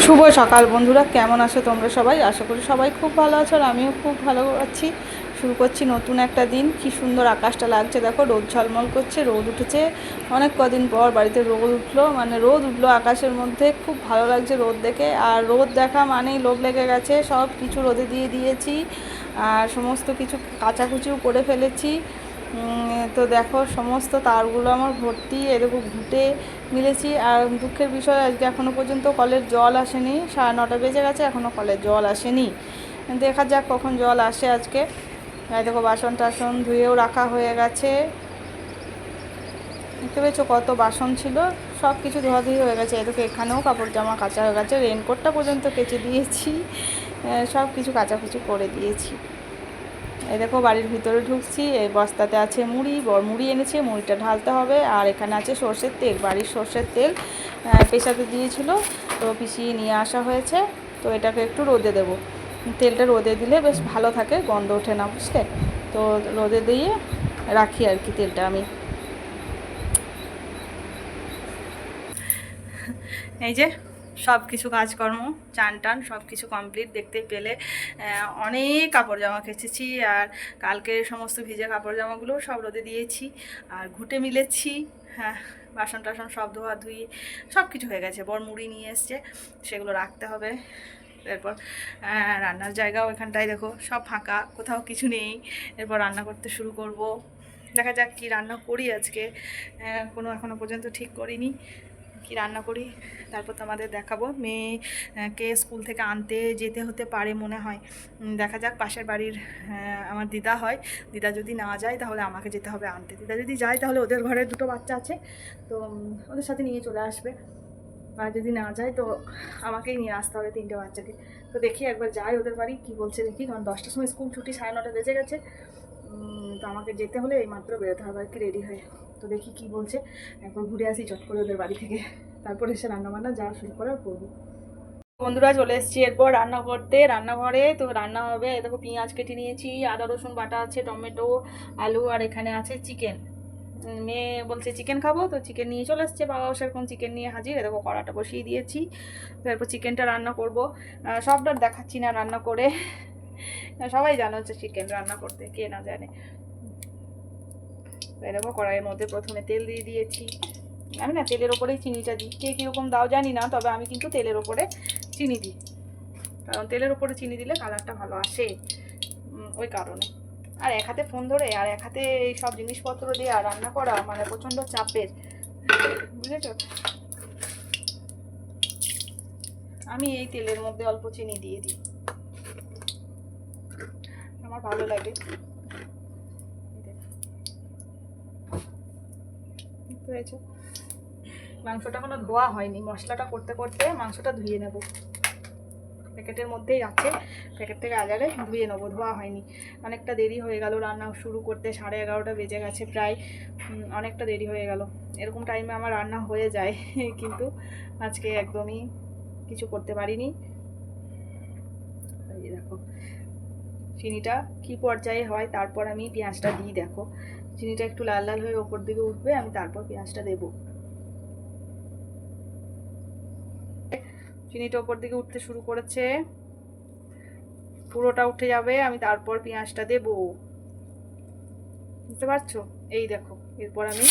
শুভ সকাল বন্ধুরা, কেমন আছো তোমরা সবাই? আশা করি সবাই খুব ভালো আছো, আর আমিও খুব ভালো আছি। শুরু করছি নতুন একটা দিন। কি সুন্দর আকাশটা লাগছে দেখো, রোদ ঝলমল করছে, রোদ উঠেছে। অনেক কদিন পর বাড়িতে রোদ উঠলো, মানে রোদ উঠলো আকাশের মধ্যে, খুব ভালো লাগছে রোদ দেখে। আর রোদ দেখা মানেই লোভ লেগে গেছে, সব কিছু রোদে দিয়ে দিয়েছি, আর সমস্ত কিছু কাচাকুচিও করে ফেলেছি। তো দেখো সমস্ত তারগুলো আমার ভর্তি, এরকম ঘুঁটে মিলেছি। আর দুঃখের বিষয়, আজকে এখনও পর্যন্ত কলের জল আসেনি। 9:30 বেজে গেছে, এখনও কলের জল আসেনি। দেখা যাক কখন জল আসে আজকে। দেখো বাসন টাসন ধুয়েও রাখা হয়ে গেছে। দেখতে পেয়েছো কত বাসন ছিল, সব কিছু ধোয়াধুয়ি হয়ে গেছে। এদিকে এখানেও কাপড় জামা কাচা হয়ে গেছে, রেনকোটটা পর্যন্ত কেচে দিয়েছি, সব কিছু কাচাকুচি করে দিয়েছি। এই দেখো বাড়ির ভিতরে ঢুকছি, এই বস্তাতে আছে মুড়ি, মুড়ি এনেছে, মুড়িটা ঢালতে হবে। আর এখানে আছে সর্ষের তেল, বাড়ির সর্ষের তেল পেশাতে দিয়েছিল, তো পিষিয়ে নিয়ে আসা হয়েছে। তো এটাকে একটু রোদে দেবো, তেলটা রোদে দিলে বেশ ভালো থাকে, গন্ধ ওঠে না, বুঝলে? তো রোদে দিয়ে রাখি আর কি তেলটা আমি। এই যে সব কিছু কাজকর্ম, চান টান সব কিছু কমপ্লিট, দেখতে পেলে অনেক কাপড় জামা কেচেছি। আর কালকে সমস্ত ভিজে কাপড় জামাগুলো সব রোদে দিয়েছি, আর ঘুঁটে মিলেছি। হ্যাঁ, বাসন টাসন সব ধোয়া ধুই সব কিছু হয়ে গেছে। বর মুড়ি নিয়ে এসছে, সেগুলো রাখতে হবে। এরপর রান্নার জায়গাও এখানটায় দেখো সব ফাঁকা, কোথাও কিছু নেই। এরপর রান্না করতে শুরু করব। দেখা যাক কি রান্না করি আজকে, কোনো এখনও পর্যন্ত ঠিক করিনি কি রান্না করি। তারপর তোমাদের দেখাবো। মেয়েকে স্কুল থেকে আনতে যেতে হতে পারে মনে হয়, দেখা যাক। পাশের বাড়ির আমার দিদা হয়, দিদা যদি না যায় তাহলে আমাকে যেতে হবে আনতে। দিদা যদি যায় তাহলে ওদের ঘরে দুটো বাচ্চা আছে, তো ওদের সাথে নিয়ে চলে আসবে। আর যদি না যায় তো আমাকেই নিয়ে আসতে হবে 3টে বাচ্চাকে। তো দেখি একবার যাই ওদের বাড়ি, কি বলছে দেখি। কারণ 10টার সময় স্কুল ছুটি, 9:30 বেজে গেছে। তো আমাকে যেতে হলে এইমাত্র বেরোতে হবে আর কি, রেডি হয়ে। তো দেখি কি বলছে, একবার ঘুরে আসি চট করে ওদের বাড়ি থেকে, তারপর এসে রান্নাবান্না যা শুরু করার করবো। বন্ধুরা চলে এসেছি এরপর রান্না করতে, রান্নাঘরে। তো রান্না হবে, দেখো পেঁয়াজ কেটে নিয়েছি, আদা রসুন বাটা আছে, টমেটো, আলু, আর এখানে আছে চিকেন। মেয়ে বলছে চিকেন খাবো, তো চিকেন নিয়ে চলে এসছে, বাবাও সেরকম চিকেন নিয়ে হাজির। দেখো কড়াটা বসিয়ে দিয়েছি, তারপর চিকেনটা রান্না করব। সবটা দেখাচ্ছি না রান্না করে, সবাই জানো হচ্ছে চিকেন রান্না করতে, কে না জানে। দেখো কড়াইয়ের মধ্যে প্রথমে তেল দিয়ে দিয়েছি। আমি না তেলের ওপরেই চিনিটা দিই, কে কীরকম দাও জানি না, তবে আমি কিন্তু তেলের ওপরে চিনি দিই, কারণ তেলের ওপরে চিনি দিলে কালারটা ভালো আসে, ওই কারণে। আর এক হাতে ফোন ধরে আর এক হাতে এই সব জিনিসপত্র দিয়ে আর রান্না করা মানে প্রচণ্ড চাপের, বুঝেছ? আমি এই তেলের মধ্যে অল্প চিনি দিয়ে দিই, আমার ভালো লাগে। বুঝেছো? মাংসটা কোনো ধোয়া হয়নি, মশলাটা করতে করতে মাংসটা ধুয়ে নেব। প্যাকেটের মধ্যেই আছে, প্যাকেট থেকে আজারে ধুয়ে নেবো, ধোয়া হয়নি। অনেকটা দেরি হয়ে গেল রান্না শুরু করতে, 11:30 বেজে গেছে প্রায়, অনেকটা দেরি হয়ে গেল। এরকম টাইমে আমার রান্না হয়ে যায়, কিন্তু আজকে একদমই কিছু করতে পারিনি। এই দেখো চিনিটা কি পর্যায়ে হয়, তারপর আমি পেঁয়াজটা দিই। দেখো চিনিটা একটু লাল লাল হয়ে ওপর দিকে উঠবে, আমি তারপর পেঁয়াজটা দেবো। চিনিটা ওপর দিকে উঠতে শুরু করেছে, পুরোটা উঠে যাবে, আমি তারপর পেঁয়াজটা দেবো। বুঝতে পারছো? এই দেখো এরপর আমি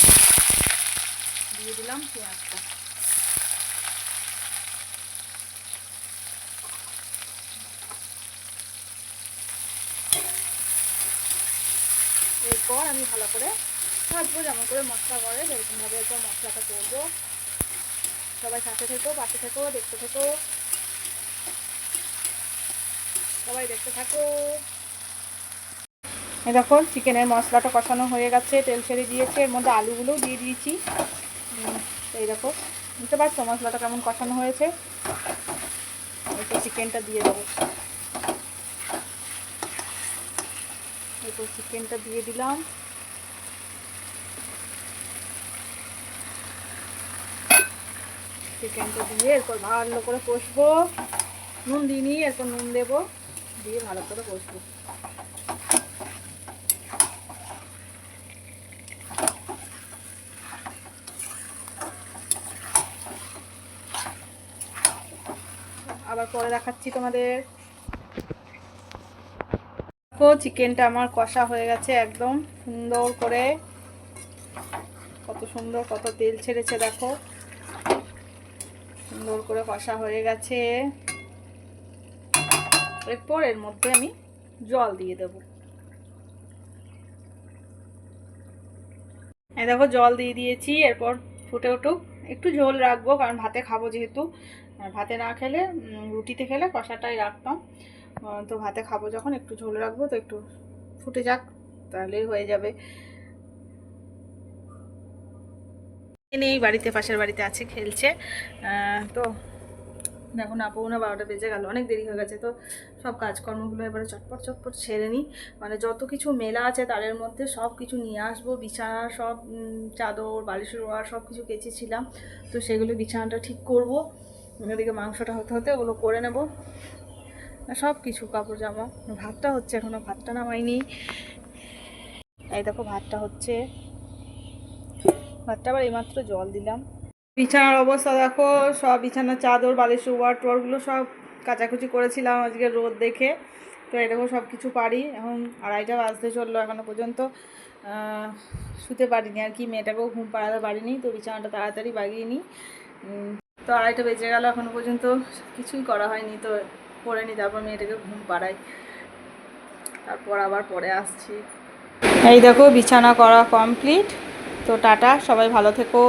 দিয়ে দিলাম পেঁয়াজটা। এরপর আমি ভালো করে ভাজবো, যেমন করে মশলা করে সেরকমভাবে এরপর মশলাটা করবো। সবাই সাথে থেকো, পাশে থেকো, দেখতে থেকো, সবাই দেখতে থাকো। এই দেখো চিকেনের মশলাটা কষানো হয়ে গেছে, তেল ছেড়ে দিয়েছে, এর মধ্যে আলুগুলোও দিয়ে দিয়েছি। এই দেখো বুঝতে পারছো মশলাটা কেমন কষানো হয়েছে। এরপর চিকেনটা দিয়ে দেবো, এরপর চিকেনটা দিয়ে দিলাম। চিকেনটা দিয়ে এরপর ভালো করে কষবো, নুন দিইনি, এরপর নুন দেবো, দিয়ে ভালো করে কষবো। আবার পরে দেখাচ্ছি তোমাদের। দেখো চিকেনটা আমার কষা হয়ে গেছে একদম সুন্দর করে, কত সুন্দর, কত তেল ছেড়েছে দেখো, সুন্দর করে কষা হয়ে গেছে। এরপর এর মধ্যে আমি জল দিয়ে দেবো। এই দেখো জল দিয়ে দিয়েছি, এরপর ফুটে উঠুক। একটু ঝোল রাখবো কারণ ভাতে খাবো যেহেতু, ভাতে না খেলে রুটিতে খেলে কষাটাই রাখতাম, তো ভাতে খাবো যখন একটু ঝোল রাখবো, তো একটু ফুটে যাক তাহলেই হয়ে যাবে। এই বাড়িতে, পাশের বাড়িতে আছে, খেলছে। তো দেখুন আপু না 12টা বেজে গেল, অনেক দেরি হয়ে গেছে। তো সব কাজকর্মগুলো এবারে চটপট চটপট ছেড়ে নিই, মানে যত কিছু মেলা আছে তারের মধ্যে সব কিছু নিয়ে আসবো। বিছানা সব চাদর বালিশের ওয়ার সব কিছু কেচেছিলাম, তো সেগুলো বিছানাটা ঠিক করব। ওদিকে মাংসটা হতে হতে ওগুলো করে নেব, সব কিছু কাপড় জামা। ভাতটা হচ্ছে, এখনও ভাতটা নামাইনি। এই দেখো ভাতটা হচ্ছে, ভাতটা আবার এইমাত্র জল দিলাম। বিছানার অবস্থা দেখো, সব বিছানার চাদর বালিশ ওয়ার টোয়ারগুলো সব কাচাকুচি করেছিলাম আজকে রোদ দেখে। তো এই দেখো সব কিছু পারি, এখন 2:30 বাজতে চললো, এখনও পর্যন্ত শুতে পারিনি আর কি, মেয়েটাকেও ঘুম পাড়াতে পারিনি, তো বিছানাটা তাড়াতাড়ি বাগিয়ে নিই। তো 2:30 বেজে গেল, এখনও পর্যন্ত কিছুই করা হয়নি, তো করে নিই, তারপর মেয়েটাকে ঘুম পাড়াই, তারপর আবার পরে আসছি। এই দেখো বিছানা করা কমপ্লিট। তো টাটা, সবাই ভালো থেকো।